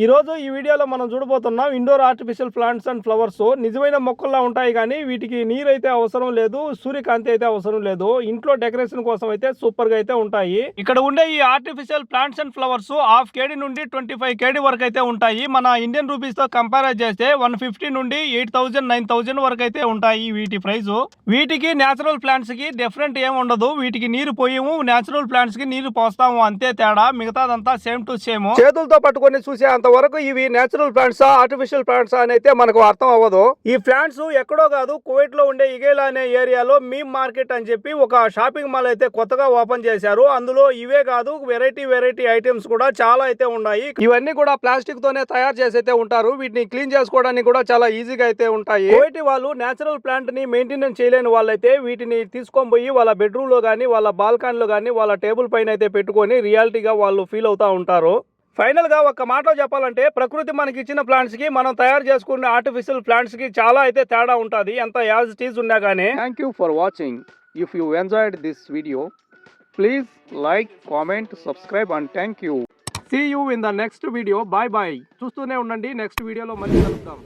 ఈ రోజు ఈ వీడియోలో మనం చూడబోతున్నాం indoor artificial plants and flowers. నిజమైన మొక్కల్లా ఉంటాయి కానీ వీటికి నీరు అయితే అవసరం లేదు, సూర్యకాంతి అయితే అవసరం లేదు. ఇంట్లో డెకరేషన్ కోసం అయితే సూపర్ గా అయితే ఉంటాయి. ఇక్కడ ఉండే ఈ artificial plants and flowers half KD నుండి 25 కేడీ వరకు అయితే ఉంటాయి. మన ఇండియన్ రూపీస్ తో కంపేర్ చేస్తే 150 నుండి 8000 9000 వరకు అయితే ఉంటాయి వీటి ప్రైస్. వీటికి నేచురల్ ప్లాంట్స్ కి డిఫరెంట్ ఏం ఉండదు. వీటికి నీరు పోయము, నేచురల్ ప్లాంట్స్ కి నీరు పోస్తాము, అంతే తేడా. మిగతాదంతా సేమ్ టు సేమ్. చేతులతో పట్టుకొని చూసే వరకు ఇవి నేచురల్ ప్లాంట్స్ ఆర్టిఫిషియల్ ప్లాంట్స్ అని అయితే మనకు అర్థం అవ్వదు. ఈ ప్లాంట్స్ ఎక్కడో కాదు, కువైట్ లో ఉండే ఇగేలా అనే ఏరియాలో మీమ్ మార్కెట్ అని చెప్పి ఒక షాపింగ్ మాల్ అయితే కొత్తగా ఓపెన్ చేశారు. అందులో ఇవే కాదు, వెరైటీ ఐటమ్స్ కూడా చాలా అయితే ఉన్నాయి. ఇవన్నీ కూడా ప్లాస్టిక్ తోనే తయారు చేసి అయితే ఉంటారు. వీటిని క్లీన్ చేసుకోవడానికి కూడా చాలా ఈజీగా అయితే ఉంటాయి. కువైట్ వాళ్ళు నేచురల్ ప్లాంట్ ని మెయింటెనెన్స్ చేయలేని వాళ్ళైతే వీటిని తీసుకొని పోయి వాళ్ళ బెడ్రూమ్ లో గానీ, వాళ్ళ బాల్కనీ లో గానీ, వాళ్ళ టేబుల్ పైన అయితే పెట్టుకొని రియాలిటీగా వాళ్ళు ఫీల్ అవుతా ఉంటారు. ఫైనల్ గా ఒక మాటలో చెప్పాలంటే ప్రకృతి మనకి ఇచ్చిన ప్లాంట్స్ కి మనం తయారు చేసుకునే ఆర్టిఫిషియల్ ప్లాంట్స్ కి చాలా అయితే తేడా ఉంటుంది, ఎంత యాజ్ ఇట్ ఈజ్ ఉన్నా గానీ. Thank you for watching. If you enjoyed this video, please like, comment, subscribe and thank you. See you in the next video. Bye bye. చూస్తూనే ఉండండి, నెక్స్ట్ వీడియోలో మళ్ళీ కలుద్దాం.